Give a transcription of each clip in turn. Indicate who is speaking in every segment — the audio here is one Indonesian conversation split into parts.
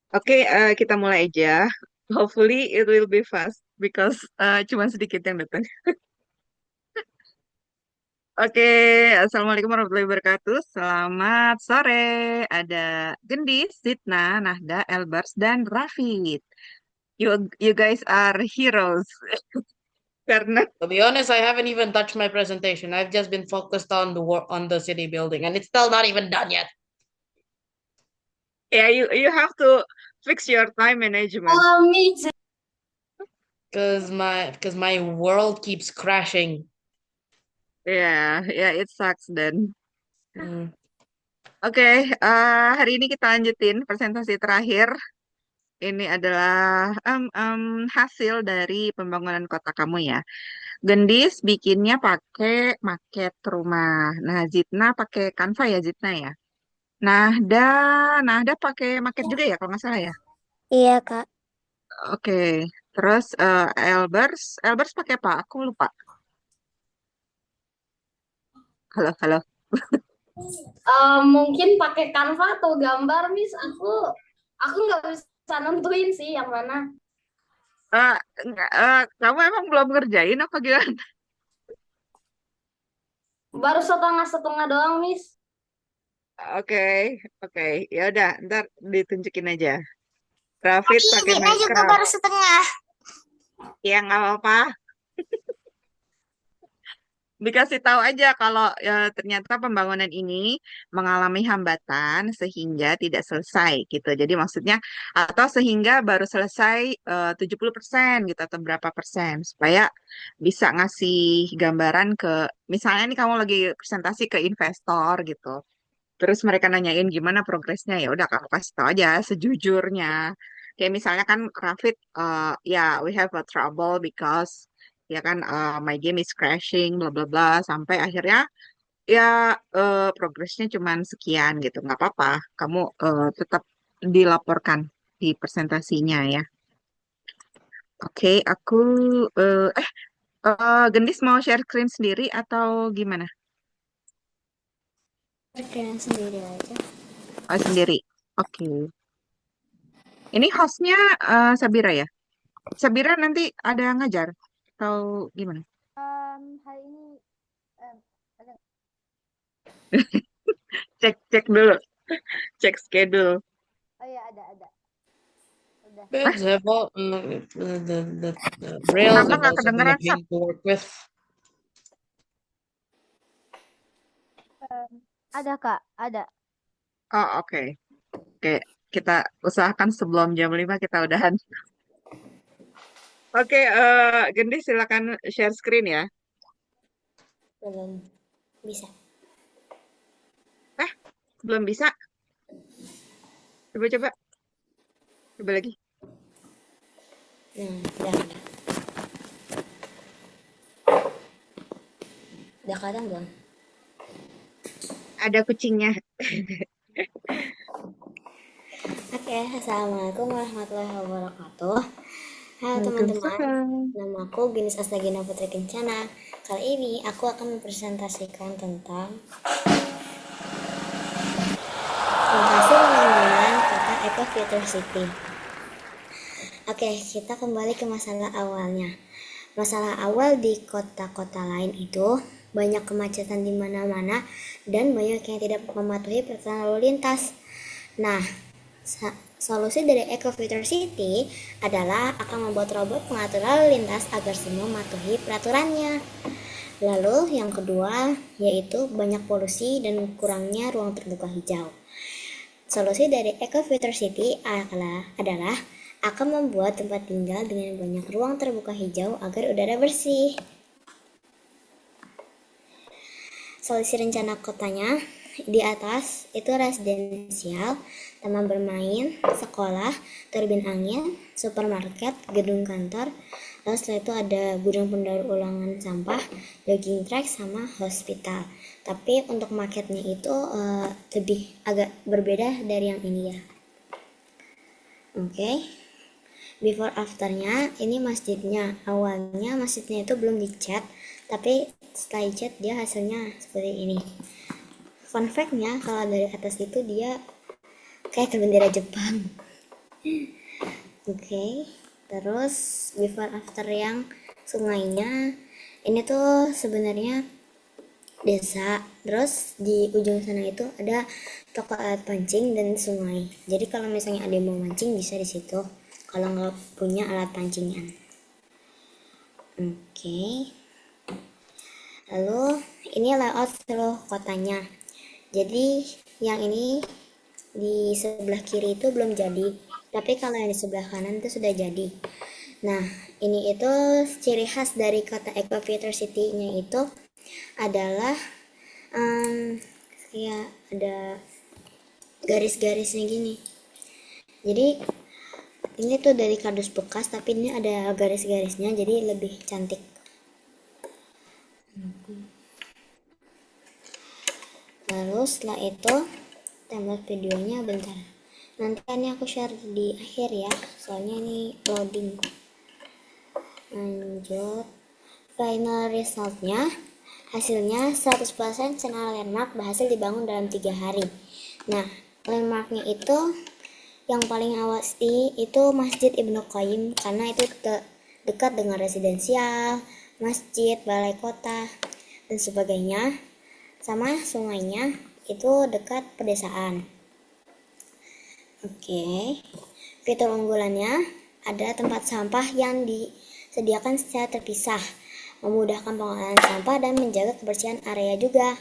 Speaker 1: Oke, kita mulai aja. Hopefully it will be fast because cuma sedikit yang datang. Oke, Assalamualaikum warahmatullahi wabarakatuh. Selamat sore. Ada Gendis, Sitna, Nahda, Elbers, dan Rafid. You guys are heroes. Karena
Speaker 2: To be honest, I haven't even touched my presentation. I've just been focused on the work on the city building, and it's still not even done yet.
Speaker 1: ya you have to fix your time management.
Speaker 3: Me too.
Speaker 2: Because my world keeps crashing.
Speaker 1: Ya, it sucks then.
Speaker 2: Mm.
Speaker 1: Oke, hari ini kita lanjutin presentasi terakhir. Ini adalah hasil dari pembangunan kota kamu ya. Gendis bikinnya pakai maket rumah. Nah, Zitna pakai Canva ya, Zitna ya. Nahda, Nahda pakai maket juga ya kalau nggak salah ya.
Speaker 3: Iya, Kak.
Speaker 1: Oke, terus Elbers pakai apa? Aku lupa. Halo, halo.
Speaker 3: Mungkin pakai Canva atau gambar, Miss. Aku nggak bisa nentuin sih yang mana.
Speaker 1: Eh, kamu emang belum ngerjain apa gimana?
Speaker 3: Baru setengah-setengah doang, Miss.
Speaker 1: Oke, oke. Ya udah, ntar ditunjukin aja. Rafid
Speaker 3: Iya,
Speaker 1: pakai
Speaker 3: Dina juga
Speaker 1: Minecraft.
Speaker 3: baru setengah.
Speaker 1: Ya nggak apa-apa. Dikasih tahu aja kalau ternyata pembangunan ini mengalami hambatan sehingga tidak selesai gitu. Jadi maksudnya atau sehingga baru selesai 70% gitu atau berapa persen supaya bisa ngasih gambaran ke misalnya nih kamu lagi presentasi ke investor gitu. Terus mereka nanyain gimana progresnya ya udah kamu kasih tahu aja sejujurnya. Kayak misalnya kan Rafid ya we have a trouble because ya kan my game is crashing bla bla bla sampai akhirnya ya progresnya cuman sekian gitu nggak apa-apa kamu tetap dilaporkan di presentasinya ya. Oke, aku eh eh Gendis mau share screen sendiri atau gimana?
Speaker 3: Kalian sendiri aja.
Speaker 1: Oh, sendiri. Oke. Ini hostnya Sabira ya? Sabira nanti ada yang ngajar atau gimana?
Speaker 3: Hari ini ada.
Speaker 1: Cek cek dulu, cek schedule.
Speaker 3: Oh iya, ada. Udah.
Speaker 1: Ah,
Speaker 2: Kids have all the Brailles
Speaker 1: kenapa
Speaker 2: have
Speaker 1: nggak
Speaker 2: also been a
Speaker 1: kedengeran, Sab?
Speaker 2: pain to work with.
Speaker 3: Ada, Kak. Ada.
Speaker 1: Oh, oke. Oke, kita usahakan sebelum jam 5 kita udahan. Oke, Gendi silakan share screen ya.
Speaker 3: Belum bisa.
Speaker 1: Eh, belum bisa. Coba-coba. Coba lagi.
Speaker 3: Udah. Udah kadang belum?
Speaker 1: Ada kucingnya.
Speaker 3: Oke, Assalamualaikum warahmatullahi wabarakatuh. Halo teman-teman,
Speaker 1: Waalaikumsalam.
Speaker 3: nama aku Ginis Astagina Putri Kencana. Kali ini aku akan mempresentasikan tentang hasil pembangunan kota Eco Future City. Oke, kita kembali ke masalah awalnya. Masalah awal di kota-kota lain itu banyak kemacetan di mana-mana dan banyak yang tidak mematuhi peraturan lalu lintas. Nah, solusi dari Eco Future City adalah akan membuat robot pengatur lalu lintas agar semua mematuhi peraturannya. Lalu yang kedua yaitu banyak polusi dan kurangnya ruang terbuka hijau. Solusi dari Eco Future City adalah akan membuat tempat tinggal dengan banyak ruang terbuka hijau agar udara bersih. Solusi rencana kotanya di atas itu residensial, taman bermain, sekolah, turbin angin, supermarket, gedung kantor. Lalu setelah itu ada gudang pendaur ulangan sampah, jogging track, sama hospital. Tapi untuk marketnya itu lebih agak berbeda dari yang ini ya. Oke. Before afternya ini masjidnya. Awalnya masjidnya itu belum dicat, tapi setelah dicat dia hasilnya seperti ini. Fun fact-nya kalau dari atas itu dia kayak ke bendera Jepang. Oke, terus before after yang sungainya, ini tuh sebenarnya desa. Terus di ujung sana itu ada toko alat pancing dan sungai. Jadi kalau misalnya ada yang mau mancing bisa di situ. Kalau nggak punya alat pancingan. Oke. Lalu ini layout seluruh kotanya. Jadi yang ini di sebelah kiri itu belum jadi, tapi kalau yang di sebelah kanan itu sudah jadi. Nah, ini itu ciri khas dari kota Eco-Future City-nya itu adalah ya ada garis-garisnya gini. Jadi ini tuh dari kardus bekas, tapi ini ada garis-garisnya, jadi lebih cantik. Lalu setelah itu template videonya bentar. Nanti ini aku share di akhir ya, soalnya ini loading. Lanjut, final resultnya, hasilnya 100% Senara Landmark berhasil dibangun dalam 3 hari. Nah, landmarknya itu yang paling awal itu Masjid Ibnu Qayyim, karena itu dekat dengan residensial, masjid, balai kota, dan sebagainya. Sama sungainya itu dekat pedesaan. Oke, fitur unggulannya ada tempat sampah yang disediakan secara terpisah, memudahkan pengolahan sampah dan menjaga kebersihan area juga.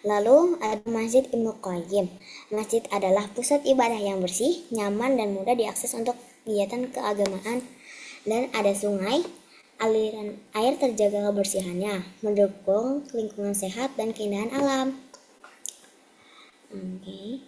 Speaker 3: Lalu ada Masjid Ibnu Qayyim. Masjid adalah pusat ibadah yang bersih, nyaman, dan mudah diakses untuk kegiatan keagamaan. Dan ada sungai, aliran air terjaga kebersihannya, mendukung lingkungan sehat dan keindahan alam. Oke.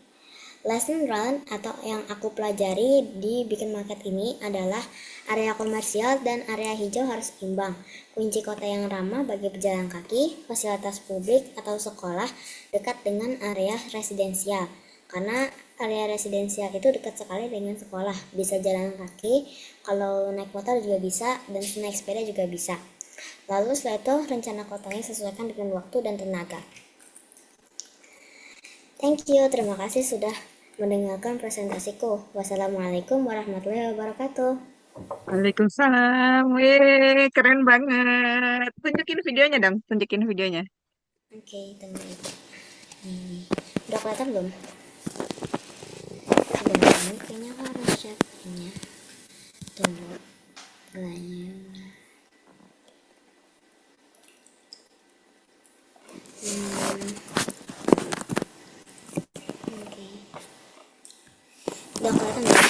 Speaker 3: Lesson learned atau yang aku pelajari di Beacon Market ini adalah area komersial dan area hijau harus imbang. Kunci kota yang ramah bagi pejalan kaki, fasilitas publik atau sekolah dekat dengan area residensial. Karena area residensial itu dekat sekali dengan sekolah. Bisa jalan kaki, kalau naik motor juga bisa, dan naik sepeda juga bisa. Lalu setelah itu rencana kotanya sesuaikan dengan waktu dan tenaga. Thank you, terima kasih sudah mendengarkan presentasiku. Wassalamualaikum warahmatullahi wabarakatuh.
Speaker 1: Waalaikumsalam. Wih, keren banget. Tunjukin videonya dong, tunjukin videonya.
Speaker 3: Oke, tunggu. Udah kelihatan belum? Sebentar, kayaknya harus share-nya. Tunggu. Layar. Oke. Udah kelihatan belum?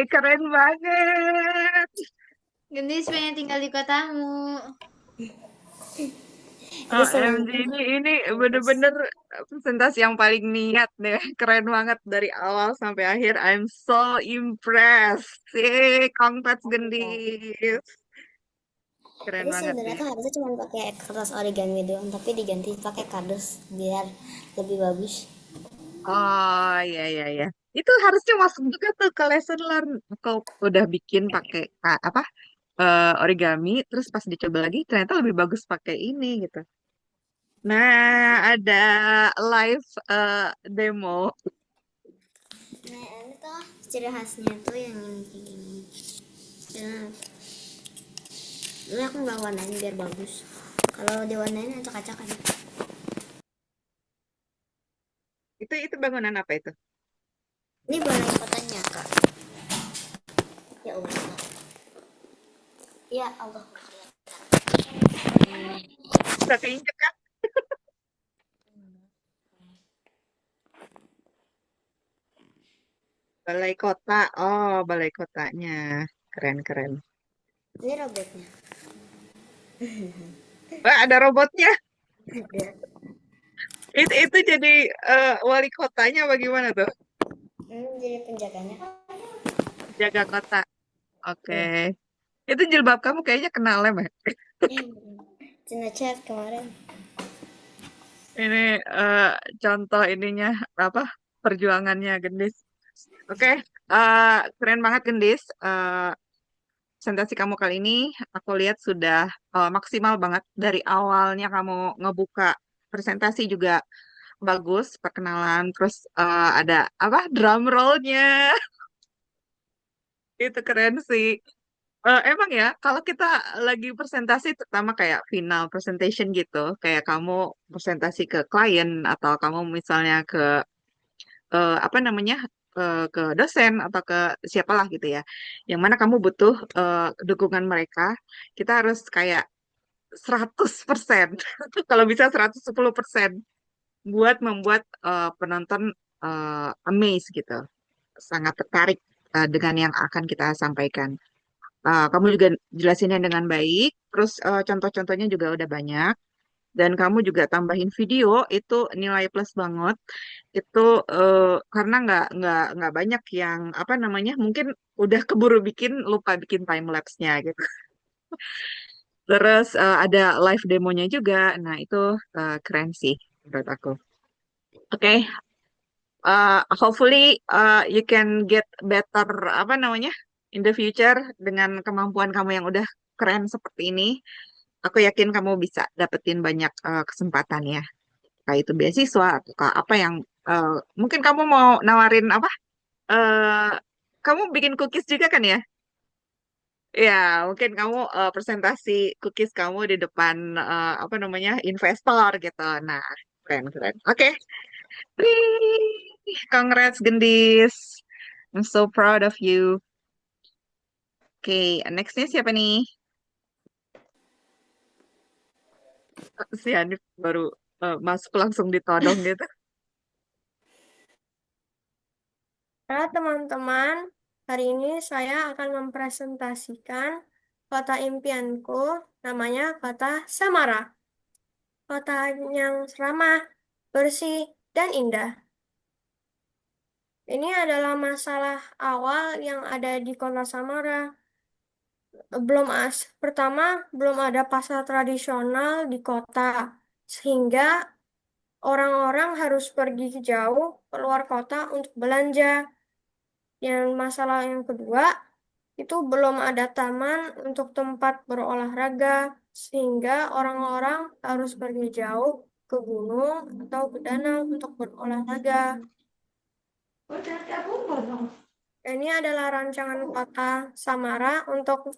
Speaker 1: Keren banget.
Speaker 4: Gendis pengen tinggal di kotamu.
Speaker 3: Itu
Speaker 1: OMG,
Speaker 3: semenjak
Speaker 1: ini
Speaker 3: lulus.
Speaker 1: bener-bener presentasi yang paling niat deh. Keren banget dari awal sampai akhir. I'm so impressed. Congrats
Speaker 3: Iya.
Speaker 1: Gendis. Keren
Speaker 3: Itu
Speaker 1: banget
Speaker 3: sebenarnya
Speaker 1: nih.
Speaker 3: tuh harusnya cuma pakai kertas origami doang, tapi diganti pakai kardus biar lebih bagus.
Speaker 1: Oh, iya, iya, iya. Itu harusnya masuk juga tuh ke lesson learn. Kau udah bikin pakai apa origami, terus pas dicoba lagi ternyata lebih bagus pakai ini gitu. Nah, ada live demo.
Speaker 3: Nah, ini tuh ciri khasnya tuh yang ini kayak gini. Nah, ini aku nggak warnain biar bagus. Kalau diwarnain acak-acakan.
Speaker 1: Itu bangunan apa itu?
Speaker 3: Ini balai kotanya, Kak. Ya Allah. Ya Allah.
Speaker 1: Udah keinjek kan? Balai kota. Oh, balai kotanya. Keren, keren.
Speaker 3: Ini robotnya.
Speaker 1: Wah, ada robotnya.
Speaker 3: Ada.
Speaker 1: Itu jadi wali kotanya bagaimana tuh?
Speaker 3: Jadi penjaganya.
Speaker 1: Jaga kota. Oke.
Speaker 3: Iya.
Speaker 1: Itu jilbab kamu kayaknya kena lem ya?
Speaker 3: Cina chat kemarin.
Speaker 1: Ini contoh ininya apa? Perjuangannya Gendis. Oke, keren banget Gendis. Presentasi kamu kali ini aku lihat sudah maksimal banget dari awalnya kamu ngebuka presentasi juga bagus, perkenalan, terus ada apa drum rollnya itu keren sih. Emang ya, kalau kita lagi presentasi, terutama kayak final presentation gitu, kayak kamu presentasi ke klien atau kamu misalnya ke apa namanya ke dosen atau ke siapalah gitu ya, yang mana kamu butuh dukungan mereka, kita harus kayak 100%, kalau bisa 110% buat membuat penonton amazed gitu, sangat tertarik dengan yang akan kita sampaikan. Kamu juga jelasinnya dengan baik, terus contoh-contohnya juga udah banyak, dan kamu juga tambahin video itu nilai plus banget. Itu karena nggak banyak yang apa namanya mungkin udah keburu bikin lupa bikin time lapse-nya gitu. Terus ada live demonya juga. Nah, itu keren sih menurut aku. Oke, hopefully you can get better apa namanya in the future dengan kemampuan kamu yang udah keren seperti ini. Aku yakin kamu bisa dapetin banyak kesempatan ya. Kayak itu beasiswa atau apa yang mungkin kamu mau nawarin apa? eh Kamu bikin cookies juga kan ya? Ya, mungkin kamu presentasi cookies kamu di depan apa namanya investor gitu. Nah, keren keren. Oke, Wih, congrats Gendis. I'm so proud of you. Oke, nextnya siapa nih? Si Hanif baru masuk langsung ditodong gitu.
Speaker 5: Halo teman-teman, hari ini saya akan mempresentasikan kota impianku, namanya kota Samara. Kota yang ramah, bersih, dan indah. Ini adalah masalah awal yang ada di kota Samara. Pertama, belum ada pasar tradisional di kota, sehingga orang-orang harus pergi jauh keluar kota untuk belanja. Yang masalah yang kedua, itu belum ada taman untuk tempat berolahraga, sehingga orang-orang harus pergi jauh ke gunung atau ke danau untuk berolahraga. Ini adalah rancangan kota Samara untuk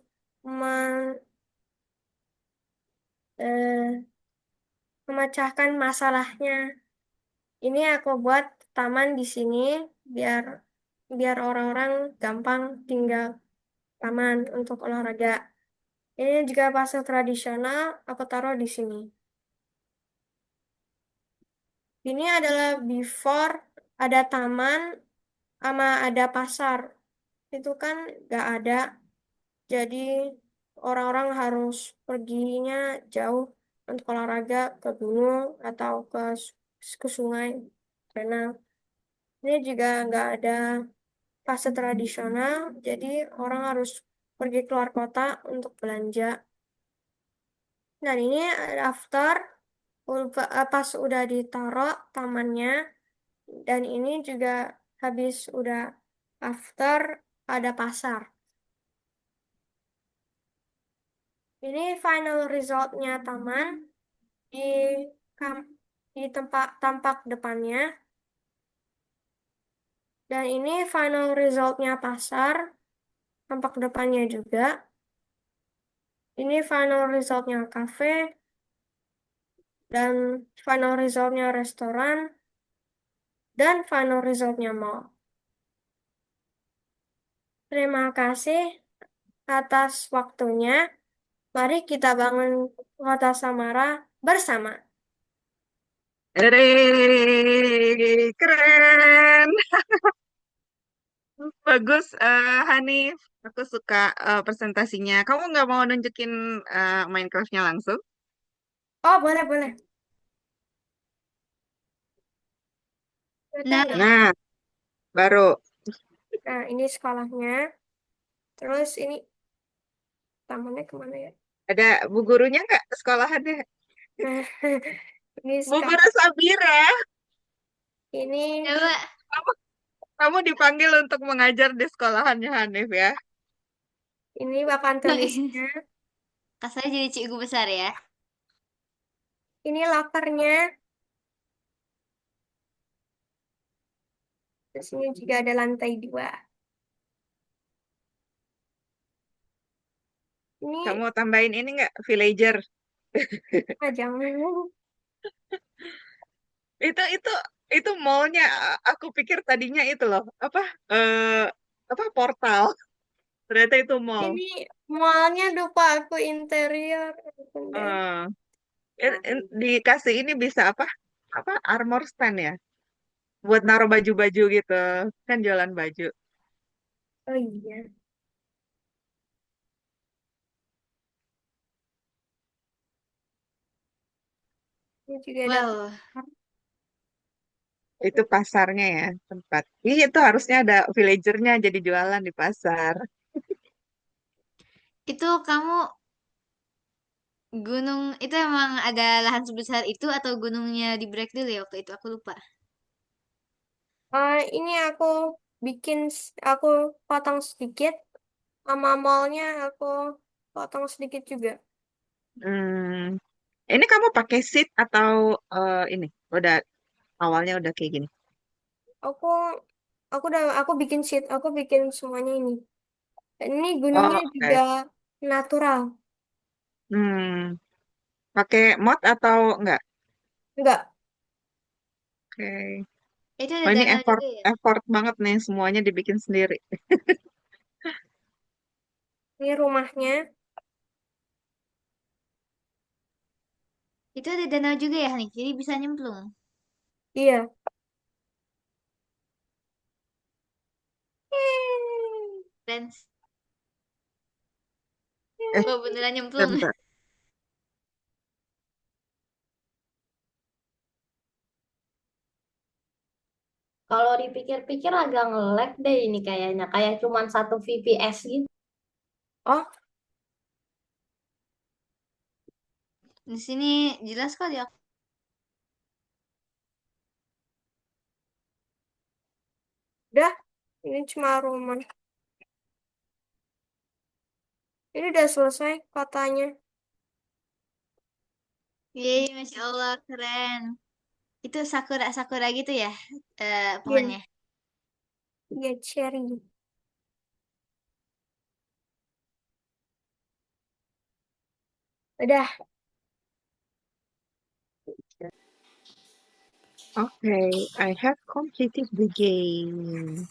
Speaker 5: eh, memecahkan masalahnya. Ini aku buat taman di sini biar biar orang-orang gampang tinggal taman untuk olahraga. Ini juga pasar tradisional, aku taruh di sini. Ini adalah before ada taman sama ada pasar. Itu kan nggak ada. Jadi orang-orang harus perginya jauh untuk olahraga ke gunung atau ke sungai. Karena ini juga nggak ada pasar tradisional, jadi orang harus pergi keluar kota untuk belanja. Dan ini daftar pas udah ditaruh tamannya, dan ini juga habis udah after ada pasar. Ini final resultnya taman di kam- di tempat tampak depannya. Dan ini final resultnya pasar, tampak depannya juga. Ini final resultnya cafe, dan final resultnya restoran, dan final resultnya mall. Terima kasih atas waktunya. Mari kita bangun kota Samara bersama.
Speaker 1: Keren. Bagus, Hanif. Aku suka presentasinya. Kamu nggak mau nunjukin Minecraft-nya langsung?
Speaker 5: Oh, boleh, boleh. Kelihatan
Speaker 4: Nah,
Speaker 5: nggak?
Speaker 1: Nah, baru.
Speaker 5: Nah, ini sekolahnya. Terus ini tamannya kemana ya?
Speaker 1: Ada bu gurunya nggak sekolahannya?
Speaker 5: Nah, ini
Speaker 1: Bu Guru
Speaker 5: sekarang.
Speaker 1: Sabira.
Speaker 5: Ini,
Speaker 4: coba
Speaker 1: Kamu, kamu dipanggil untuk mengajar di sekolahannya Hanif ya?
Speaker 5: ini papan tulisnya.
Speaker 4: Kak saya jadi cikgu besar ya.
Speaker 5: Ini lokernya. Terus ini juga ada lantai 2. Ini
Speaker 1: Kamu tambahin ini nggak? Villager.
Speaker 5: jangan.
Speaker 1: Itu itu mallnya. Aku pikir tadinya itu loh. Eh, apa portal? Ternyata itu mall.
Speaker 5: Ini mallnya lupa aku interior. Bentar.
Speaker 1: Eh, dikasih ini bisa apa? Apa armor stand ya? Buat naruh baju-baju gitu. Kan jualan baju.
Speaker 5: Oh iya. Ini juga ada
Speaker 4: Well,
Speaker 5: pasar.
Speaker 1: Itu pasarnya ya, tempat. Iya, itu harusnya ada villagernya jadi jualan di pasar.
Speaker 4: itu kamu gunung itu emang ada lahan sebesar itu atau gunungnya di break dulu ya waktu itu aku lupa.
Speaker 5: Ini aku aku potong sedikit. Sama mallnya aku potong sedikit juga.
Speaker 1: Hmm, ini kamu pakai seat atau ini udah awalnya udah kayak gini?
Speaker 5: Aku aku bikin sheet, aku bikin semuanya ini. Dan ini
Speaker 1: Oh,
Speaker 5: gunungnya juga
Speaker 1: oke.
Speaker 5: natural.
Speaker 1: Hmm, pakai mod atau enggak?
Speaker 5: Enggak,
Speaker 1: Oke.
Speaker 4: Itu ada
Speaker 1: Oh, ini
Speaker 4: danau
Speaker 1: effort
Speaker 4: juga ya.
Speaker 1: effort banget nih semuanya dibikin sendiri.
Speaker 5: ini rumahnya.
Speaker 4: Itu ada danau juga ya nih. Jadi bisa nyemplung.
Speaker 5: Iya. Yeay.
Speaker 4: Dan
Speaker 1: Eh,
Speaker 4: oh beneran nyemplung.
Speaker 1: bentar.
Speaker 2: Kalau dipikir-pikir agak nge-lag deh ini kayaknya. Kayak cuman satu VPS gitu.
Speaker 5: Oh,
Speaker 4: Di sini jelas kok ya.
Speaker 5: udah. Ini cuma rumah. Ini udah selesai kotanya.
Speaker 4: Yeay, Masya Allah, keren. Itu sakura-sakura gitu ya
Speaker 5: Iya,
Speaker 4: pohonnya.
Speaker 5: iya cherry. Udah.
Speaker 1: Okay, I have completed the game.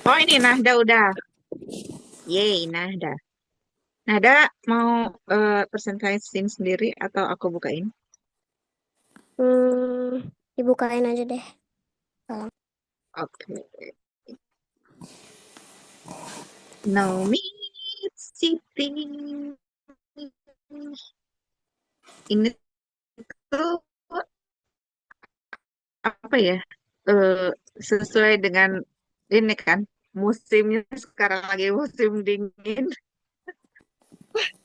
Speaker 1: Oh, ini Nahda udah. Yeay, Nahda. Nahda mau presentasiin sendiri atau aku bukain?
Speaker 3: Dibukain aja deh.
Speaker 1: Oke. No Meat City. Ini tuh apa ya? eh, Sesuai dengan ini kan musimnya sekarang lagi musim dingin.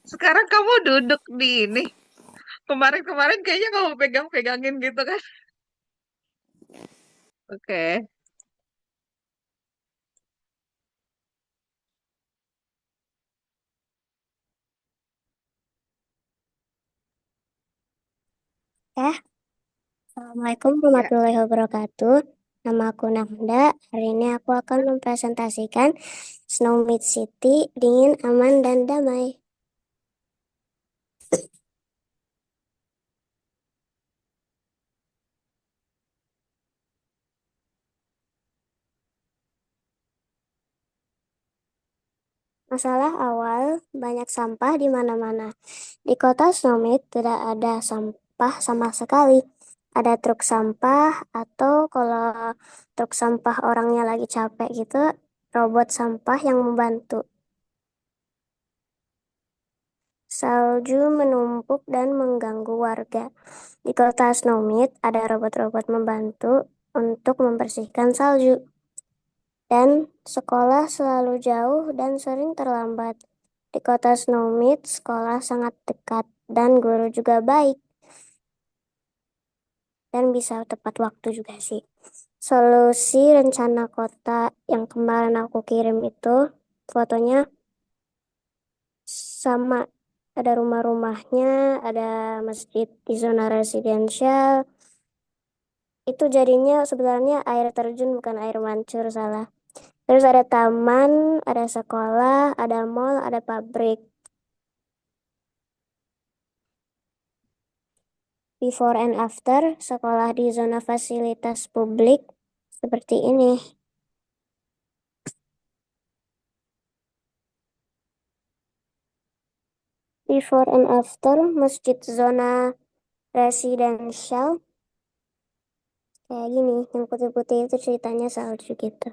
Speaker 1: Sekarang kamu duduk di ini. Kemarin-kemarin kayaknya kamu pegang-pegangin gitu kan? Oke.
Speaker 3: Ya, Assalamualaikum
Speaker 1: Ya.
Speaker 3: warahmatullahi wabarakatuh. Nama aku Nanda. Hari ini aku akan mempresentasikan Snow Mid City, dingin, aman, dan damai. Masalah awal, banyak sampah di mana-mana. Di kota Snowmead tidak ada sampah sama sekali. Ada truk sampah atau kalau truk sampah orangnya lagi capek gitu, robot sampah yang membantu. Salju menumpuk dan mengganggu warga. Di kota Snowmead ada robot-robot membantu untuk membersihkan salju. Dan sekolah selalu jauh dan sering terlambat. Di kota Snowmead, sekolah sangat dekat dan guru juga baik dan bisa tepat waktu juga sih. Solusi rencana kota yang kemarin aku kirim itu fotonya sama. Ada rumah-rumahnya, ada masjid di zona residensial. Itu jadinya sebenarnya air terjun bukan air mancur, salah. Terus ada taman, ada sekolah, ada mall, ada pabrik. Before and after, sekolah di zona fasilitas publik seperti ini. Before and after, masjid zona residensial. Kayak gini, yang putih-putih itu ceritanya salju gitu.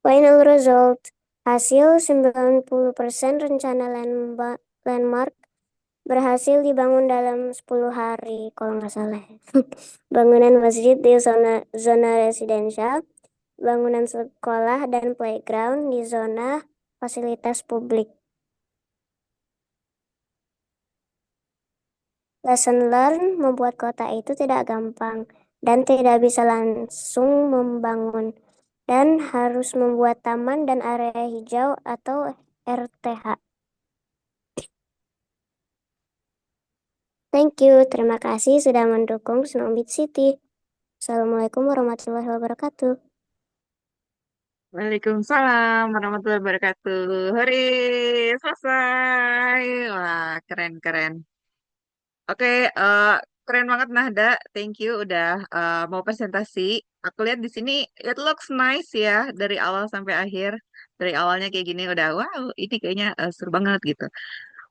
Speaker 3: Final result, hasil 90% rencana landmark berhasil dibangun dalam 10 hari, kalau nggak salah. Bangunan masjid di zona residensial, bangunan sekolah dan playground di zona fasilitas publik. Lesson learn membuat kota itu tidak gampang dan tidak bisa langsung membangun dan harus membuat taman dan area hijau atau RTH. Thank you, terima kasih sudah mendukung Snow Beach City. Assalamualaikum warahmatullahi wabarakatuh.
Speaker 1: Waalaikumsalam warahmatullahi wabarakatuh. Hore, selesai. Wah, keren-keren. Oke, keren banget Nahda. Thank you udah mau presentasi. Aku lihat di sini it looks nice ya dari awal sampai akhir. Dari awalnya kayak gini udah wow, ini kayaknya seru banget gitu.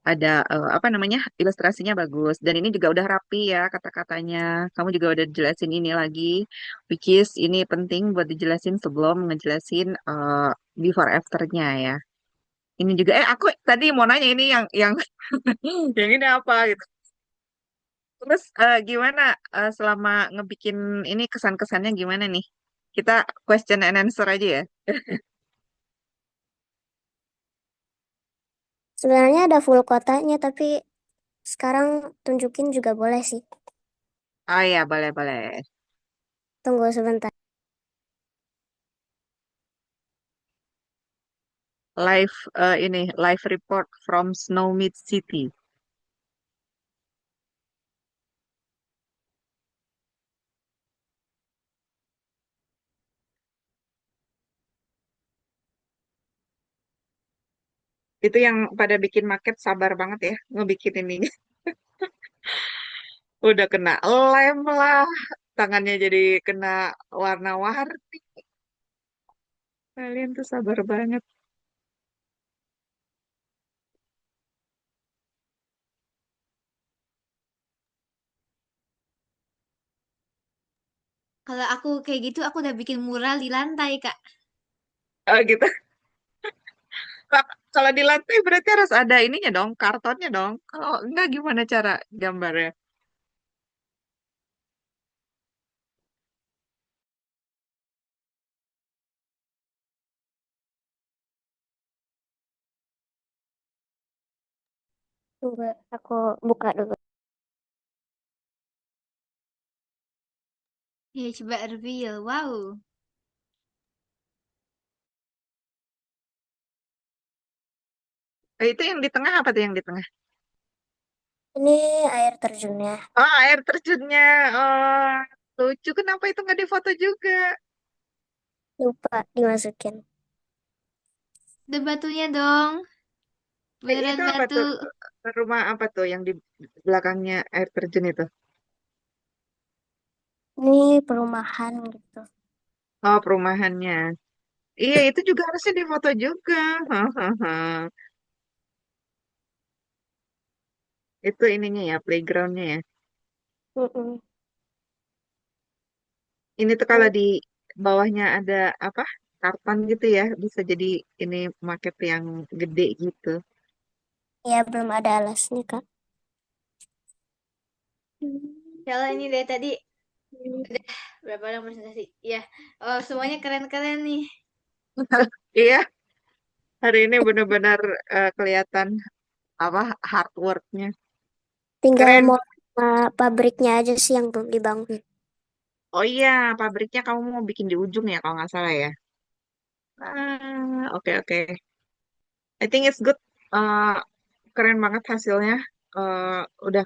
Speaker 1: Ada apa namanya? Ilustrasinya bagus dan ini juga udah rapi ya kata-katanya. Kamu juga udah jelasin ini lagi, which is ini penting buat dijelasin sebelum ngejelasin before afternya ya. Ini juga aku tadi mau nanya ini yang yang ini apa gitu. Terus gimana selama ngebikin ini kesan-kesannya gimana nih? Kita question and answer aja ya.
Speaker 3: Sebenarnya ada full kotanya, tapi sekarang tunjukin juga boleh sih.
Speaker 1: Oh ya, boleh boleh.
Speaker 3: Tunggu sebentar.
Speaker 1: Live ini live report from Snowmead City. Itu yang pada bikin market sabar banget ya ngebikin ini. Udah kena lem lah, tangannya jadi kena warna-warni. Kalian tuh sabar banget.
Speaker 4: Kalau aku kayak gitu, aku udah bikin mural di lantai, Kak.
Speaker 1: Oh gitu. Kalau di lantai berarti harus ada ininya dong, kartonnya dong. Kalau enggak gimana cara gambarnya?
Speaker 3: Tunggu, aku buka dulu.
Speaker 4: Ya, coba reveal. Wow.
Speaker 1: Itu yang di tengah apa tuh yang di tengah?
Speaker 3: Ini air terjunnya.
Speaker 1: Oh, air terjunnya. Oh, lucu. Kenapa itu nggak difoto juga?
Speaker 3: Lupa dimasukin.
Speaker 4: Ada batunya dong. Beneran
Speaker 1: Itu apa
Speaker 4: batu.
Speaker 1: tuh? Rumah apa tuh yang di belakangnya air terjun itu?
Speaker 3: Ini perumahan gitu.
Speaker 1: Oh, perumahannya. Iya, itu juga harusnya difoto juga. Hahaha. Itu ininya ya, playgroundnya ya.
Speaker 3: Mm-mm.
Speaker 1: Ini tuh kalau di bawahnya ada apa? Karton gitu ya, bisa jadi ini market yang gede gitu.
Speaker 3: Ya, belum ada alasnya, Kak.
Speaker 4: Kalau ini dari tadi udah berapa orang presentasi? Iya. Oh, semuanya keren-keren nih.
Speaker 1: Iya, hari ini benar-benar kelihatan apa hard work-nya.
Speaker 3: Tinggal
Speaker 1: Keren.
Speaker 3: mau pabriknya aja sih yang belum dibangun.
Speaker 1: Oh iya, pabriknya kamu mau bikin di ujung ya kalau nggak salah ya. Ah, oke oke. I think it's good. Eh, keren banget hasilnya.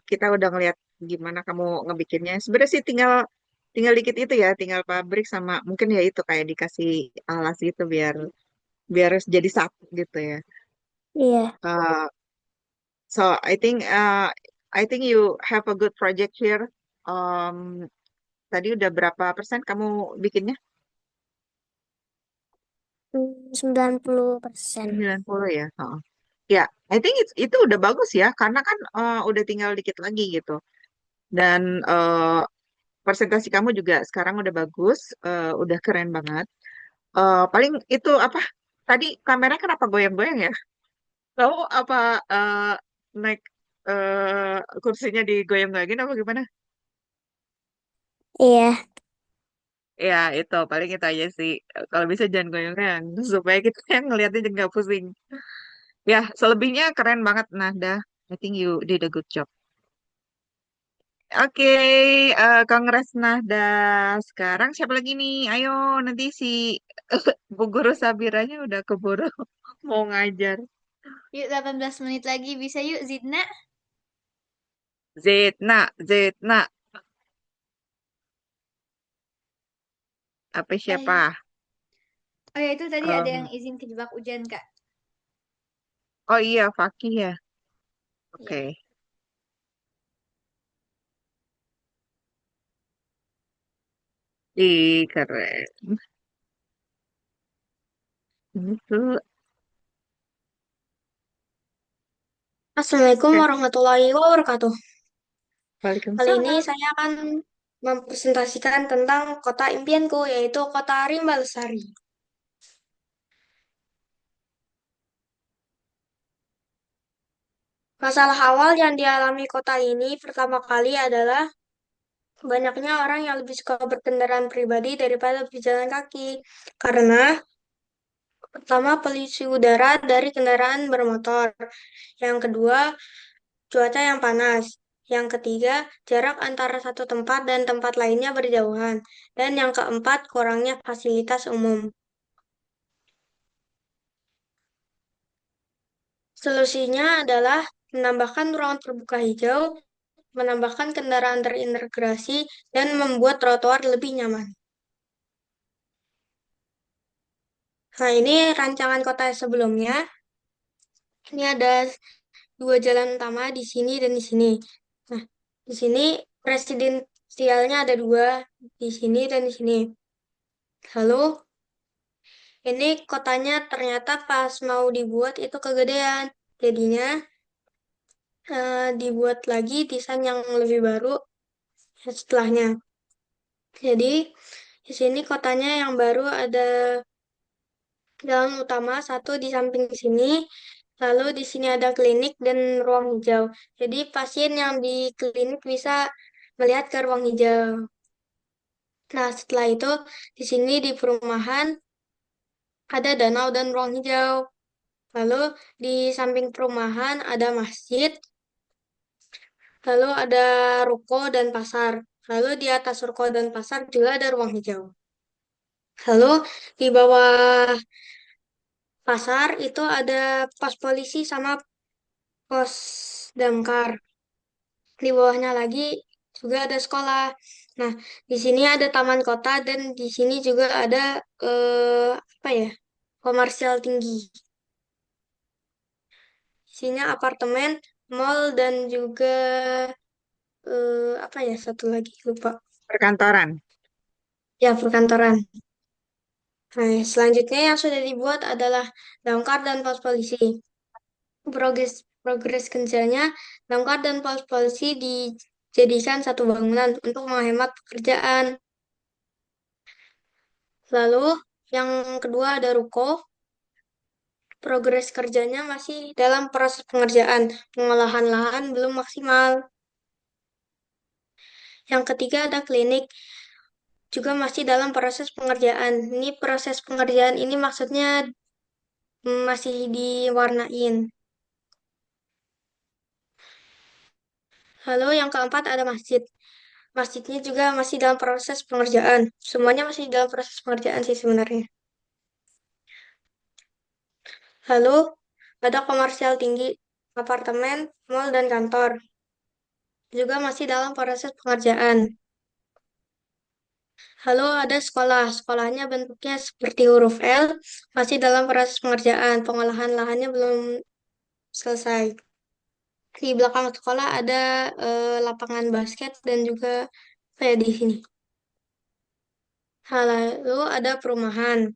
Speaker 1: Kita udah ngeliat gimana kamu ngebikinnya. Sebenarnya sih tinggal tinggal dikit itu ya, tinggal pabrik sama mungkin ya itu kayak dikasih alas gitu biar biar jadi satu gitu ya.
Speaker 3: Iya.
Speaker 1: Uh, so I think you have a good project here. Um, tadi udah berapa persen kamu bikinnya?
Speaker 3: 90%.
Speaker 1: 90 ya. Oh. Ya, I think itu udah bagus ya, karena kan udah tinggal dikit lagi gitu. Dan presentasi kamu juga sekarang udah bagus, udah keren banget. Paling itu apa? Tadi kamera kenapa goyang-goyang ya? Kamu apa naik kursinya digoyang-goyangin apa gimana?
Speaker 3: Iya.
Speaker 1: Ya itu paling itu aja sih. Kalau bisa jangan goyang-goyang supaya kita yang ngeliatnya juga nggak pusing. Ya selebihnya keren banget Nahda. I think you did a good job. Oke, Kongres Nahda. Sekarang siapa lagi nih? Ayo nanti si Bu Guru Sabiranya udah keburu mau ngajar.
Speaker 4: Yuk, 18 menit lagi bisa yuk, Zidna.
Speaker 1: Zetna, Zetna. Apa siapa?
Speaker 4: Eh, oh ya, itu tadi ada yang
Speaker 1: Em,
Speaker 4: izin kejebak hujan, Kak.
Speaker 1: oh iya, Fakih ya.
Speaker 4: Ya.
Speaker 1: Oke. Ih, keren. Itu.
Speaker 5: Assalamualaikum
Speaker 1: Oke.
Speaker 5: warahmatullahi wabarakatuh. Kali ini
Speaker 1: Waalaikumsalam.
Speaker 5: saya akan mempresentasikan tentang kota impianku, yaitu kota Rimba Lestari. Masalah awal yang dialami kota ini pertama kali adalah banyaknya orang yang lebih suka berkendaraan pribadi daripada berjalan kaki. Karena pertama polusi udara dari kendaraan bermotor. Yang kedua, cuaca yang panas. Yang ketiga, jarak antara satu tempat dan tempat lainnya berjauhan. Dan yang keempat, kurangnya fasilitas umum. Solusinya adalah menambahkan ruang terbuka hijau, menambahkan kendaraan terintegrasi, dan membuat trotoar lebih nyaman. Nah, ini rancangan kota sebelumnya. Ini ada dua jalan utama di sini dan di sini. Nah, di sini presidensialnya ada dua, di sini dan di sini. Lalu, ini kotanya ternyata pas mau dibuat itu kegedean. Jadinya dibuat lagi desain yang lebih baru setelahnya. Jadi di sini kotanya yang baru ada jalan utama satu di samping sini, lalu di sini ada klinik dan ruang hijau. Jadi pasien yang di klinik bisa melihat ke ruang hijau. Nah, setelah itu di sini di perumahan ada danau dan ruang hijau. Lalu di samping perumahan ada masjid, lalu ada ruko dan pasar. Lalu di atas ruko dan pasar juga ada ruang hijau. Lalu di bawah pasar itu ada pos polisi sama pos damkar. Di bawahnya lagi juga ada sekolah. Nah, di sini ada taman kota dan di sini juga ada apa ya? Komersial tinggi. Di sini apartemen, mall dan juga apa ya? Satu lagi lupa.
Speaker 1: Perkantoran.
Speaker 5: Ya, perkantoran. Nah, selanjutnya yang sudah dibuat adalah damkar dan pos polisi. Progres kerjanya, damkar dan pos polisi dijadikan satu bangunan untuk menghemat pekerjaan. Lalu yang kedua ada ruko. Progres kerjanya masih dalam proses pengerjaan. Pengolahan lahan belum maksimal. Yang ketiga ada klinik. Juga masih dalam proses pengerjaan. Ini proses pengerjaan ini maksudnya masih diwarnain. Lalu yang keempat ada masjid. Masjidnya juga masih dalam proses pengerjaan. Semuanya masih dalam proses pengerjaan sih sebenarnya. Lalu ada komersial tinggi, apartemen, mall, dan kantor. Juga masih dalam proses pengerjaan. Lalu ada sekolah. Sekolahnya bentuknya seperti huruf L, masih dalam proses pengerjaan. Pengolahan lahannya belum selesai. Di belakang sekolah ada lapangan basket dan juga kayak di sini. Lalu ada perumahan.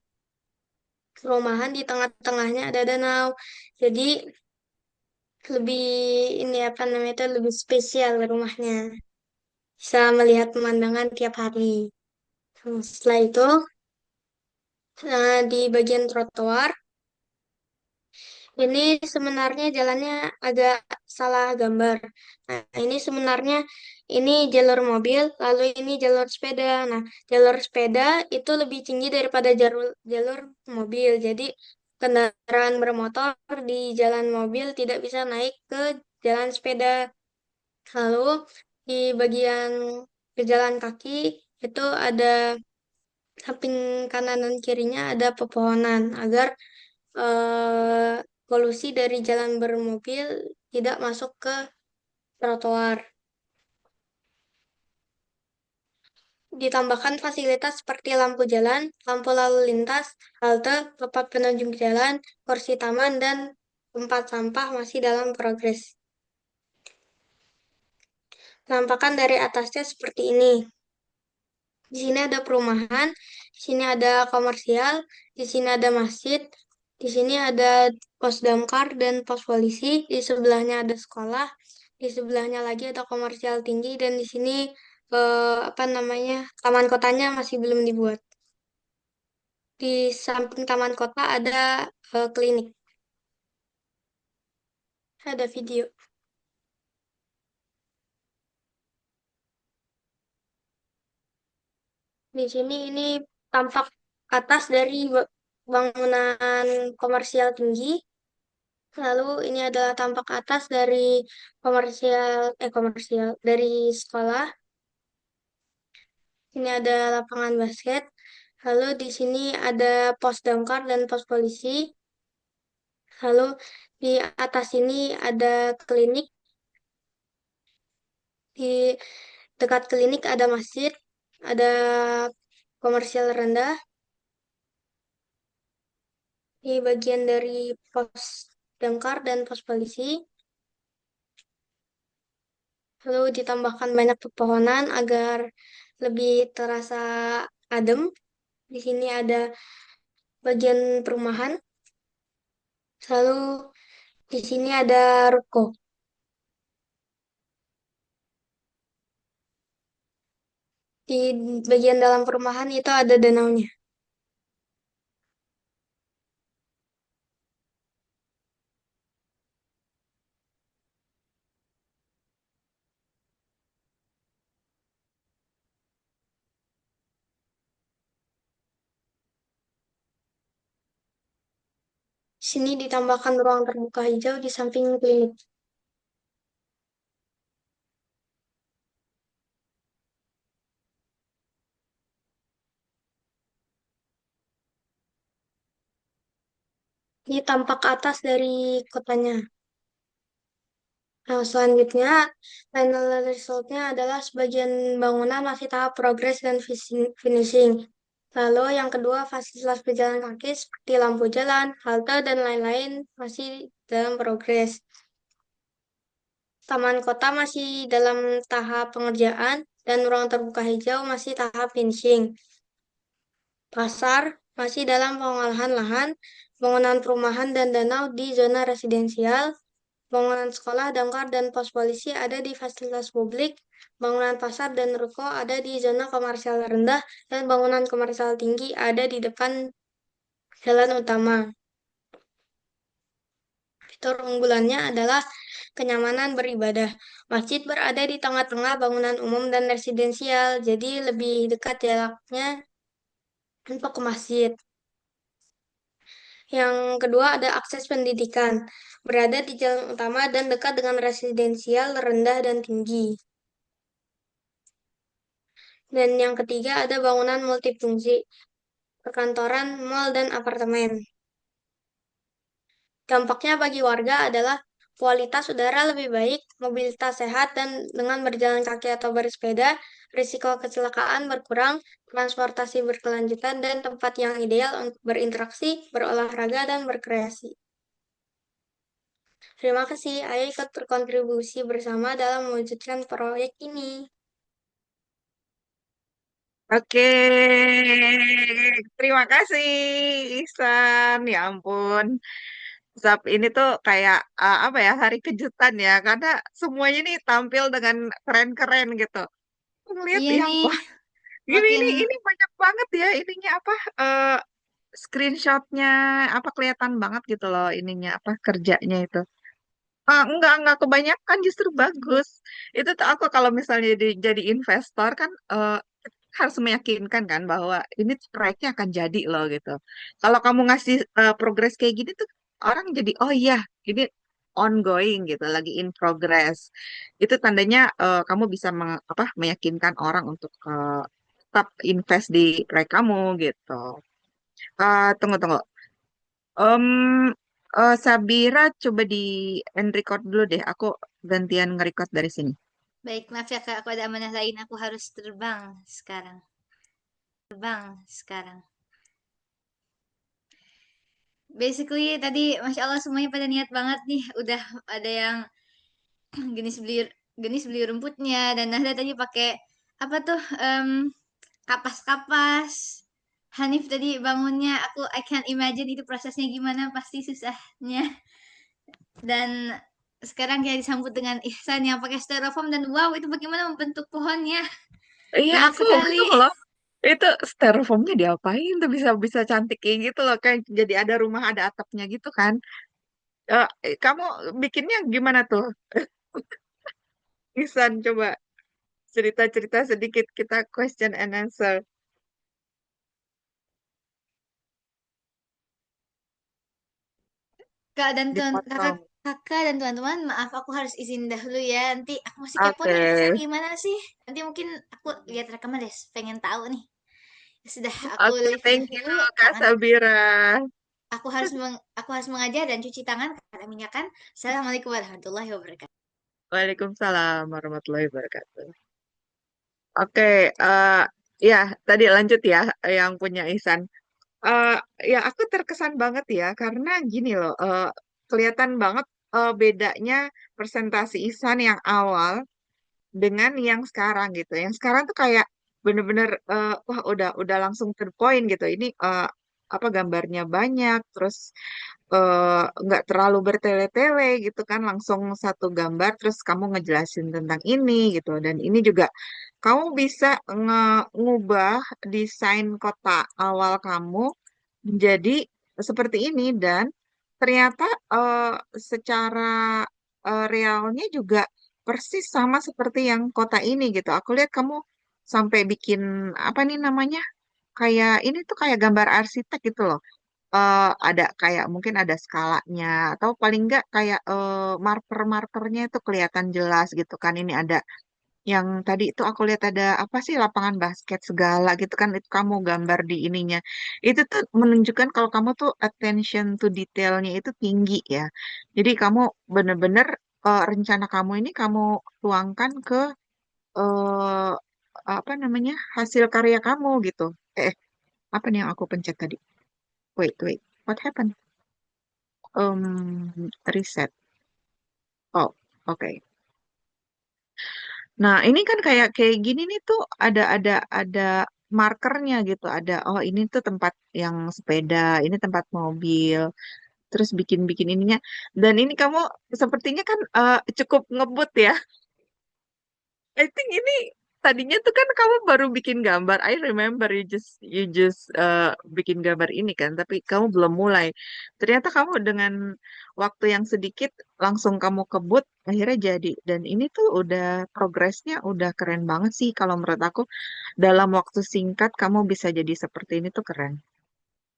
Speaker 5: Perumahan di tengah-tengahnya ada danau. Jadi lebih ini apa namanya itu lebih spesial rumahnya. Bisa melihat pemandangan tiap hari. Setelah itu, di bagian trotoar, ini sebenarnya jalannya agak salah gambar. Nah, ini sebenarnya ini jalur mobil, lalu ini jalur sepeda. Nah, jalur sepeda itu lebih tinggi daripada jalur mobil. Jadi, kendaraan bermotor di jalan mobil tidak bisa naik ke jalan sepeda. Lalu di bagian pejalan kaki itu ada samping kanan dan kirinya ada pepohonan agar polusi dari jalan bermobil tidak masuk ke trotoar. Ditambahkan fasilitas seperti lampu jalan, lampu lalu lintas, halte, tempat penunjuk jalan, kursi taman, dan tempat sampah masih dalam progres. Penampakan dari atasnya seperti ini. Di sini ada perumahan, di sini ada komersial, di sini ada masjid, di sini ada pos damkar dan pos polisi, di sebelahnya ada sekolah, di sebelahnya lagi ada komersial tinggi, dan di sini apa namanya taman kotanya masih belum dibuat. Di samping taman kota ada klinik, ada video. Di sini ini tampak atas dari bangunan komersial tinggi. Lalu ini adalah tampak atas dari komersial dari sekolah. Ini ada lapangan basket. Lalu di sini ada pos damkar dan pos polisi. Lalu di atas ini ada klinik. Di dekat klinik ada masjid, ada komersial rendah. Di bagian dari pos damkar dan pos polisi. Lalu ditambahkan banyak pepohonan agar lebih terasa adem. Di sini ada bagian perumahan. Lalu di sini ada ruko. Di Di bagian dalam perumahan itu ada danaunya. Sini ditambahkan ruang terbuka hijau di samping klinik. Ini tampak atas dari kotanya. Nah, selanjutnya, final resultnya adalah sebagian bangunan masih tahap progres dan finishing. Lalu yang kedua, fasilitas pejalan kaki seperti lampu jalan, halte, dan lain-lain masih dalam progres. Taman kota masih dalam tahap pengerjaan, dan ruang terbuka hijau masih tahap finishing. Pasar masih dalam pengolahan lahan, bangunan perumahan dan danau di zona residensial, bangunan sekolah, damkar, dan pos polisi ada di fasilitas publik, bangunan pasar dan ruko ada di zona komersial rendah, dan bangunan komersial tinggi ada di depan jalan utama. Fitur unggulannya adalah kenyamanan beribadah. Masjid berada di tengah-tengah bangunan umum dan residensial, jadi lebih dekat jaraknya untuk ke masjid. Yang kedua ada akses pendidikan, berada di jalan utama dan dekat dengan residensial rendah dan tinggi. Dan yang ketiga ada bangunan multifungsi, perkantoran, mal, dan apartemen. Dampaknya bagi warga adalah kualitas udara lebih baik, mobilitas sehat, dan dengan berjalan kaki atau bersepeda, risiko kecelakaan berkurang, transportasi berkelanjutan, dan tempat yang ideal untuk berinteraksi, berolahraga, dan berkreasi. Terima kasih, Ayo ikut berkontribusi bersama dalam mewujudkan proyek ini.
Speaker 1: Oke, terima kasih Ihsan. Ya ampun, Zap ini tuh kayak apa ya, hari kejutan ya, karena semuanya nih tampil dengan keren-keren gitu. Aku ngeliat
Speaker 4: Iya
Speaker 1: ya,
Speaker 4: nih,
Speaker 1: wah, gini
Speaker 4: makin
Speaker 1: ini banyak banget ya ininya apa screenshotnya apa kelihatan banget gitu loh ininya apa kerjanya itu. Enggak kebanyakan justru bagus. Itu tuh aku kalau misalnya jadi investor kan harus meyakinkan kan bahwa ini tuh proyeknya akan jadi loh gitu. Kalau kamu ngasih progres kayak gini tuh orang jadi oh iya ini ongoing gitu, lagi in progress. Itu tandanya kamu bisa meyakinkan orang untuk tetap invest di proyek kamu gitu. Tunggu. Em, Sabira coba di end record dulu deh. Aku gantian nge-record dari sini.
Speaker 4: baik. Maaf ya Kak, aku ada amanah lain. Aku harus terbang sekarang. Basically tadi Masya Allah semuanya pada niat banget nih. Udah ada yang genis beli rumputnya dan Nahda tadi pakai apa tuh kapas-kapas. Hanif tadi bangunnya I can't imagine itu prosesnya gimana, pasti susahnya. Dan sekarang kita disambut dengan Ihsan yang pakai styrofoam dan wow itu bagaimana membentuk pohonnya.
Speaker 1: Iya,
Speaker 4: Keren
Speaker 1: aku
Speaker 4: sekali.
Speaker 1: bingung loh. Itu styrofoamnya diapain tuh bisa bisa cantik kayak gitu loh. Kayak jadi ada rumah ada atapnya gitu kan. Kamu bikinnya gimana tuh? Ihsan coba cerita-cerita sedikit kita question and answer.
Speaker 4: Kak dan tuan kakak
Speaker 1: Dipotong.
Speaker 4: kakak dan teman-teman, maaf aku harus izin dahulu ya. Nanti aku masih kepo
Speaker 1: Oke.
Speaker 4: nih, Ihsan gimana sih? Nanti mungkin aku lihat rekaman deh, pengen tahu nih. Ya sudah, aku
Speaker 1: Oke,
Speaker 4: leave
Speaker 1: thank you
Speaker 4: dahulu.
Speaker 1: Kak
Speaker 4: Tangan
Speaker 1: Sabira.
Speaker 4: aku harus mengajar dan cuci tangan karena minyak kan. Assalamualaikum warahmatullahi wabarakatuh.
Speaker 1: Waalaikumsalam warahmatullahi wabarakatuh. Oke, ya tadi lanjut ya yang punya Ihsan. Eh, ya aku terkesan banget ya karena gini loh, kelihatan banget bedanya presentasi Ihsan yang awal dengan yang sekarang gitu. Yang sekarang tuh kayak bener-bener wah udah langsung to the point gitu. Ini apa gambarnya banyak, terus nggak terlalu bertele-tele gitu kan, langsung satu gambar terus kamu ngejelasin tentang ini gitu. Dan ini juga kamu bisa ngubah desain kota awal kamu menjadi seperti ini dan ternyata eh, secara realnya juga persis sama seperti yang kota ini gitu. Aku lihat kamu sampai bikin apa nih namanya? Kayak ini tuh kayak gambar arsitek gitu loh. Ada kayak mungkin ada skalanya atau paling enggak kayak marker-markernya itu kelihatan jelas gitu kan. Ini ada yang tadi itu aku lihat ada apa sih lapangan basket segala gitu kan itu kamu gambar di ininya. Itu tuh menunjukkan kalau kamu tuh attention to detailnya itu tinggi ya. Jadi kamu bener-bener rencana kamu ini kamu tuangkan ke eh, apa namanya hasil karya kamu gitu. Apa nih yang aku pencet tadi? Wait, what happened? Reset. Oh, oke. Nah, ini kan kayak kayak gini nih tuh ada markernya gitu. Ada oh ini tuh tempat yang sepeda, ini tempat mobil. Terus bikin-bikin ininya. Dan ini kamu sepertinya kan cukup ngebut ya. I think ini tadinya tuh kan kamu baru bikin gambar. I remember you just bikin gambar ini kan, tapi kamu belum mulai. Ternyata kamu dengan waktu yang sedikit langsung kamu kebut akhirnya jadi. Dan ini tuh udah progresnya udah keren banget sih kalau menurut aku. Dalam waktu singkat kamu bisa jadi seperti ini tuh keren.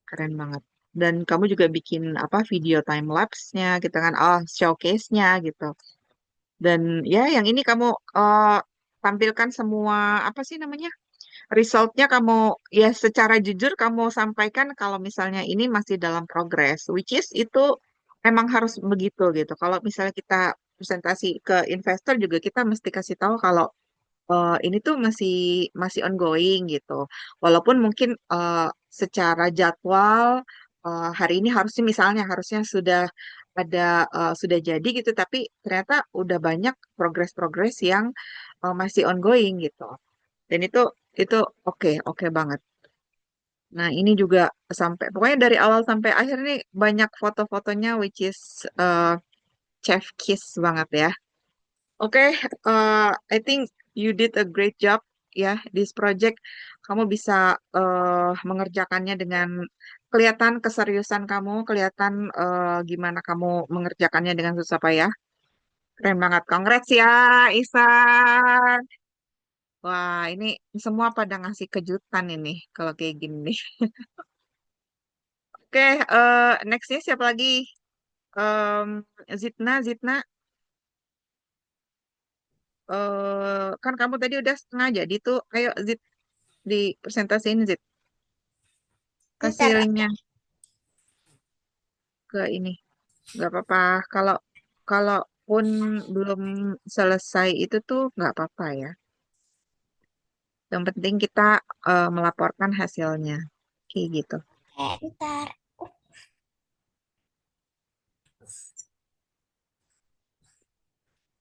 Speaker 1: Keren banget. Dan kamu juga bikin apa video time lapse-nya gitu kan. Oh, showcase-nya gitu. Dan ya, yang ini kamu tampilkan semua apa sih namanya resultnya kamu ya secara jujur kamu sampaikan kalau misalnya ini masih dalam progress, which is itu emang harus begitu gitu. Kalau misalnya kita presentasi ke investor juga kita mesti kasih tahu kalau ini tuh masih masih ongoing gitu. Walaupun mungkin secara jadwal hari ini harusnya misalnya harusnya sudah ada sudah jadi gitu, tapi ternyata udah banyak progres-progres yang masih ongoing gitu. Dan itu oke oke banget. Nah ini juga sampai pokoknya dari awal sampai akhir nih banyak foto-fotonya which is chef kiss banget ya. Oke, I think you did a great job ya this project. Kamu bisa mengerjakannya dengan kelihatan keseriusan kamu, kelihatan gimana kamu mengerjakannya dengan susah payah. Keren banget. Congrats ya, Isan. Wah, ini semua pada ngasih kejutan ini kalau kayak gini nih. Oke, nextnya siapa lagi? Em, Zitna, kan kamu tadi udah setengah jadi tuh. Ayo Zit di presentasiin Zit. Kasih
Speaker 3: Ntar
Speaker 1: linknya ke ini. Nggak apa-apa. Kalau kalau pun belum selesai itu tuh nggak apa-apa ya. Yang penting kita melaporkan hasilnya. Kayak gitu.
Speaker 3: ntar.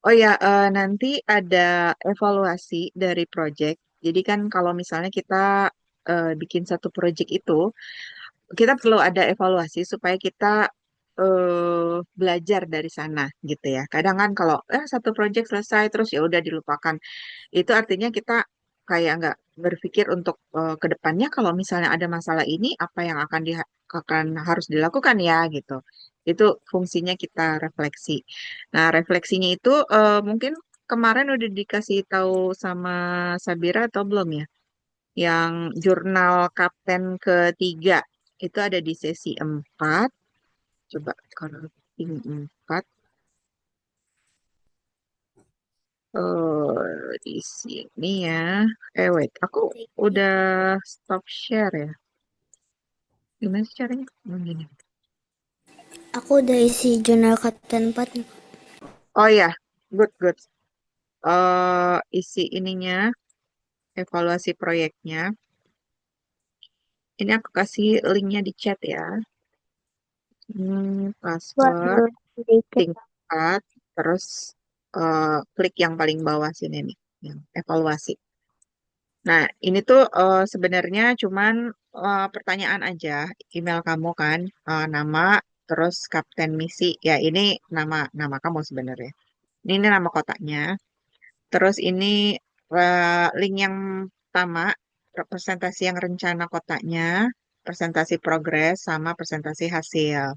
Speaker 1: Oh ya, nanti ada evaluasi dari project. Jadi kan kalau misalnya kita bikin satu project itu, kita perlu ada evaluasi supaya kita belajar dari sana gitu ya. Kadang kan kalau satu project selesai terus ya udah dilupakan, itu artinya kita kayak nggak berpikir untuk ke depannya kalau misalnya ada masalah ini apa yang akan harus dilakukan ya gitu. Itu fungsinya kita refleksi. Nah, refleksinya itu mungkin kemarin udah dikasih tahu sama Sabira atau belum ya? Yang jurnal Kapten ketiga itu ada di sesi 4. Coba kalau ini 4 di sini ya. Wait, aku udah stop share ya. Gimana sih caranya? Gini.
Speaker 3: Aku udah isi jurnal Kapten 4.
Speaker 1: Oh ya, good. Isi ininya, evaluasi proyeknya. Ini aku kasih linknya di chat ya. Password, tingkat, terus klik yang paling bawah sini nih, yang evaluasi. Nah, ini tuh sebenarnya cuman pertanyaan aja, email kamu kan, nama, terus kapten misi. Ya ini nama nama kamu sebenarnya. Ini nama kotaknya. Terus ini link yang pertama, presentasi yang rencana kotaknya, presentasi progres, sama presentasi hasil.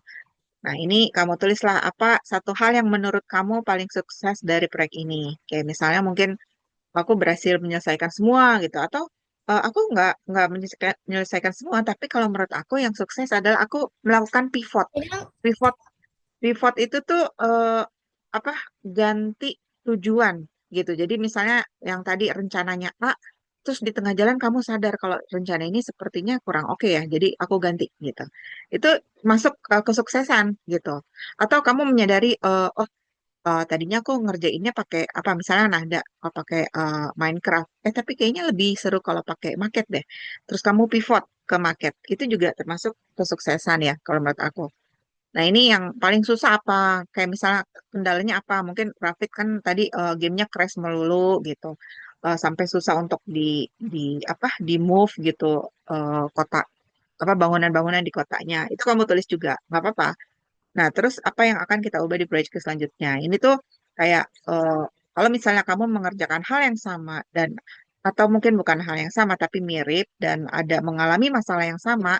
Speaker 1: Nah, ini kamu tulislah apa satu hal yang menurut kamu paling sukses dari proyek ini. Kayak misalnya mungkin aku berhasil menyelesaikan semua gitu, atau aku nggak menyelesaikan semua, tapi kalau menurut aku yang sukses adalah aku melakukan pivot.
Speaker 3: Bilang,
Speaker 1: Pivot Pivot itu tuh apa ganti tujuan gitu. Jadi misalnya yang tadi rencananya A, terus di tengah jalan kamu sadar kalau rencana ini sepertinya kurang oke ya. Jadi aku ganti gitu. Itu masuk kesuksesan gitu. Atau kamu menyadari oh tadinya aku ngerjainnya pakai apa misalnya nada pakai Minecraft. Tapi kayaknya lebih seru kalau pakai Market deh. Terus kamu pivot ke Market. Itu juga termasuk kesuksesan ya kalau menurut aku. Nah, ini yang paling susah apa? Kayak misalnya kendalanya apa? Mungkin grafik kan tadi gamenya crash melulu gitu. Sampai susah untuk di apa? Di move gitu kota apa bangunan-bangunan di kotanya. Itu kamu tulis juga, nggak apa-apa. Nah, terus apa yang akan kita ubah di proyek selanjutnya? Ini tuh kayak kalau misalnya kamu mengerjakan hal yang sama dan atau mungkin bukan hal yang sama tapi mirip dan ada mengalami masalah yang sama,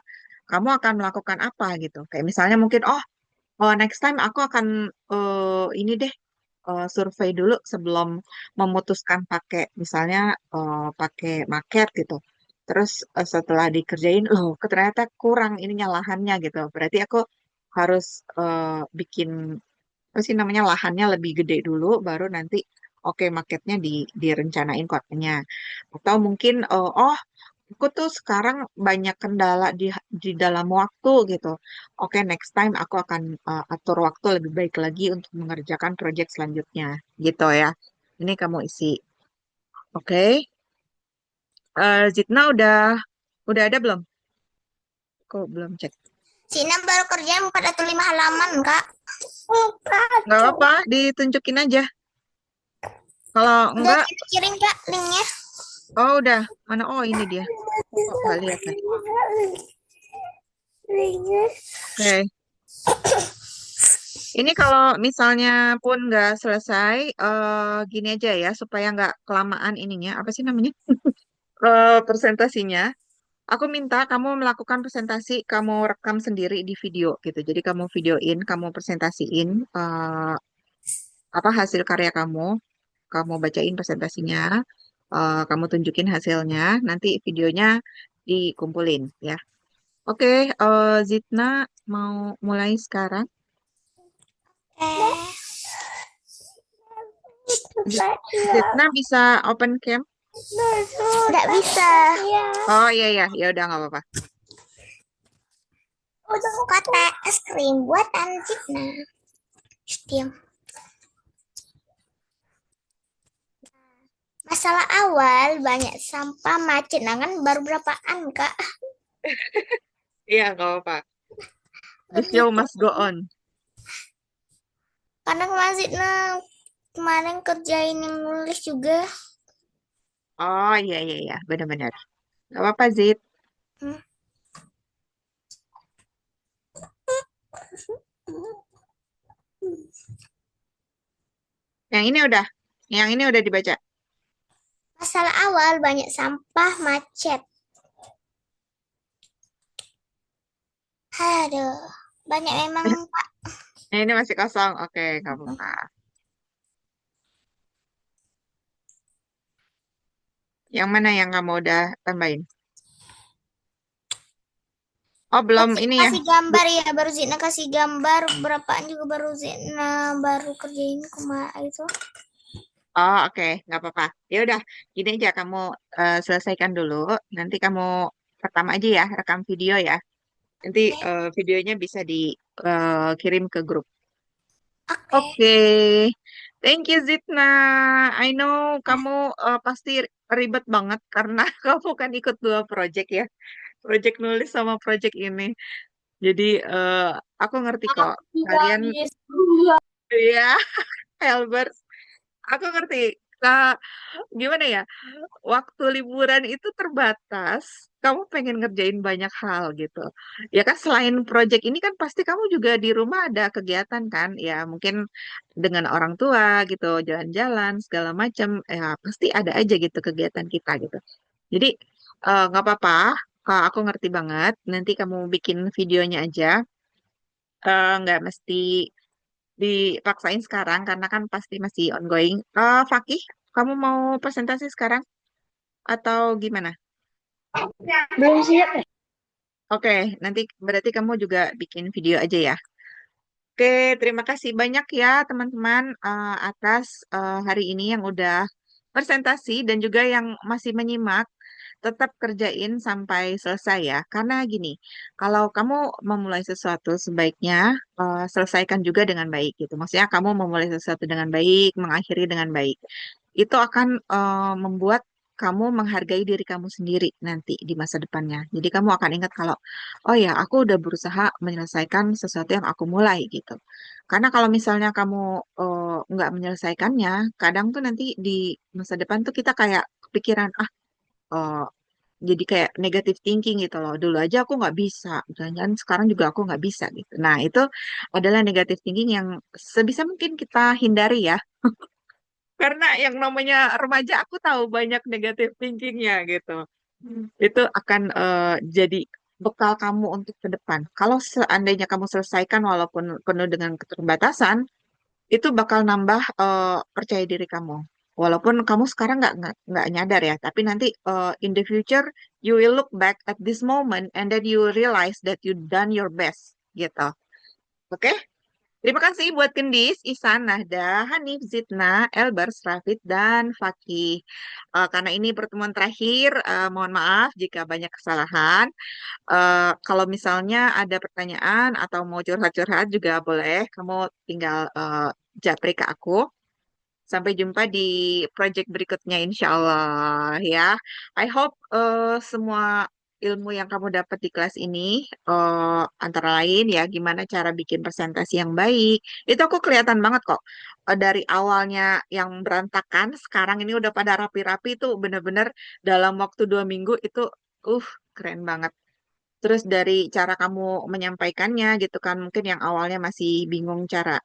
Speaker 1: kamu akan melakukan apa gitu? Kayak misalnya mungkin oh, next time aku akan ini deh survei dulu sebelum memutuskan pakai misalnya pakai market gitu. Terus setelah dikerjain, loh, ternyata kurang ininya lahannya gitu. Berarti aku harus bikin apa sih namanya lahannya lebih gede dulu, baru nanti oke marketnya direncanain kotanya. Atau mungkin aku tuh sekarang banyak kendala di dalam waktu gitu. Oke, next time aku akan atur waktu lebih baik lagi untuk mengerjakan proyek selanjutnya, gitu ya. Ini kamu isi. Oke. Zitna udah ada belum? Kok belum cek?
Speaker 3: Cina baru kerja 4 atau 5 halaman, Kak. 4.
Speaker 1: Nggak apa, ditunjukin aja. Kalau
Speaker 3: Udah
Speaker 1: enggak,
Speaker 3: kirim, Kak, linknya.
Speaker 1: oh udah. Mana? Oh ini dia. Kok nggak lihat ya? Oke. Ini kalau misalnya pun nggak selesai, gini aja ya, supaya nggak kelamaan ininya, apa sih namanya? Presentasinya. Aku minta kamu melakukan presentasi, kamu rekam sendiri di video gitu. Jadi kamu videoin, kamu presentasiin apa hasil karya kamu bacain presentasinya, kamu tunjukin hasilnya, nanti videonya dikumpulin ya. Oke, Zitna mau mulai sekarang. Zitna bisa open cam?
Speaker 3: Nggak bisa.
Speaker 1: Oh iya iya, ya udah nggak apa-apa.
Speaker 3: Kata es krim buatan Cina. Diam. Masalah awal banyak sampah macet. Nah kan baru berapaan, Kak?
Speaker 1: Iya nggak apa-apa. The show must go on.
Speaker 3: Karena kemarin kerjain yang nulis juga.
Speaker 1: Oh iya iya iya, benar-benar. Nggak apa-apa Zit.
Speaker 3: Hmm.
Speaker 1: Yang ini udah dibaca.
Speaker 3: Masalah awal banyak sampah macet. Aduh, banyak memang, Pak.
Speaker 1: Ini masih kosong. Oke, nggak apa-apa. Yang mana yang kamu udah tambahin? Oh, belum ini ya.
Speaker 3: Kasih gambar ya, baru Zina kasih gambar. Berapaan juga baru Zina baru kerjain kemarin itu.
Speaker 1: Oh, oke, nggak apa-apa. Ya udah, gini aja kamu selesaikan dulu. Nanti kamu pertama aja ya, rekam video ya. Nanti videonya bisa dikirim ke grup.
Speaker 3: Oke.
Speaker 1: Oke, thank you Zitna. I know kamu pasti ribet banget karena kamu kan ikut dua project ya, project nulis sama project ini. Jadi aku ngerti kok kalian, ya, Albert, aku ngerti Nah, gimana ya? Waktu liburan itu terbatas, kamu pengen ngerjain banyak hal gitu. Ya kan selain project ini kan pasti kamu juga di rumah ada kegiatan kan? Ya mungkin dengan orang tua gitu, jalan-jalan segala macam. Ya pasti ada aja gitu kegiatan kita gitu. Jadi nggak apa-apa. Aku ngerti banget. Nanti kamu bikin videonya aja. Nggak mesti dipaksain sekarang karena kan pasti masih ongoing. Fakih, kamu mau presentasi sekarang atau gimana?
Speaker 3: Belum siap ya?
Speaker 1: Oke, nanti berarti kamu juga bikin video aja ya. Oke, terima kasih banyak ya teman-teman atas hari ini yang udah presentasi dan juga yang masih menyimak. Tetap kerjain sampai selesai ya. Karena gini, kalau kamu memulai sesuatu sebaiknya selesaikan juga dengan baik gitu. Maksudnya kamu memulai sesuatu dengan baik, mengakhiri dengan baik. Itu akan membuat kamu menghargai diri kamu sendiri nanti di masa depannya. Jadi kamu akan ingat kalau, oh ya, aku udah berusaha menyelesaikan sesuatu yang aku mulai gitu. Karena kalau misalnya kamu nggak menyelesaikannya, kadang tuh nanti di masa depan tuh kita kayak kepikiran, eh, jadi kayak negative thinking gitu loh. Dulu aja aku nggak bisa, jangan-jangan sekarang juga aku nggak bisa gitu. Nah, itu adalah negative thinking yang sebisa mungkin kita hindari ya. Karena yang namanya remaja aku tahu banyak negative thinkingnya gitu. Itu akan jadi bekal kamu untuk ke depan. Kalau seandainya kamu selesaikan walaupun penuh dengan keterbatasan, itu bakal nambah percaya diri kamu. Walaupun kamu sekarang nggak nyadar ya, tapi nanti in the future you will look back at this moment and then you will realize that you done your best gitu. Oke? Terima kasih buat Kendis, Isan, Nahda, Hanif, Zidna, Elbers, Rafid, dan Fakih. Karena ini pertemuan terakhir, mohon maaf jika banyak kesalahan. Kalau misalnya ada pertanyaan atau mau curhat-curhat juga boleh. Kamu tinggal japri ke aku. Sampai jumpa di project berikutnya, insya Allah ya. I hope semua ilmu yang kamu dapat di kelas ini, antara lain ya, gimana cara bikin presentasi yang baik. Itu aku kelihatan banget kok. Dari awalnya yang berantakan, sekarang ini udah pada rapi-rapi tuh bener-bener dalam waktu 2 minggu itu, keren banget. Terus dari cara kamu menyampaikannya gitu kan, mungkin yang awalnya masih bingung cara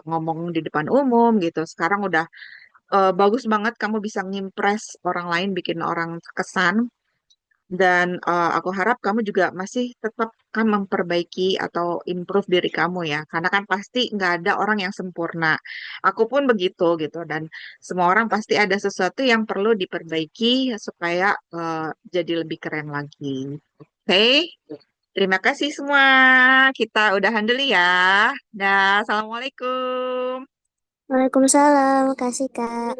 Speaker 1: ngomong di depan umum gitu. Sekarang udah bagus banget kamu bisa ngimpress orang lain, bikin orang kesan. Dan aku harap kamu juga masih tetap kan memperbaiki atau improve diri kamu ya. Karena kan pasti nggak ada orang yang sempurna. Aku pun begitu gitu. Dan semua orang pasti ada sesuatu yang perlu diperbaiki supaya jadi lebih keren lagi. Oke? Terima kasih semua. Kita udahan dulu ya. Dah, assalamualaikum.
Speaker 3: Waalaikumsalam, makasih Kak.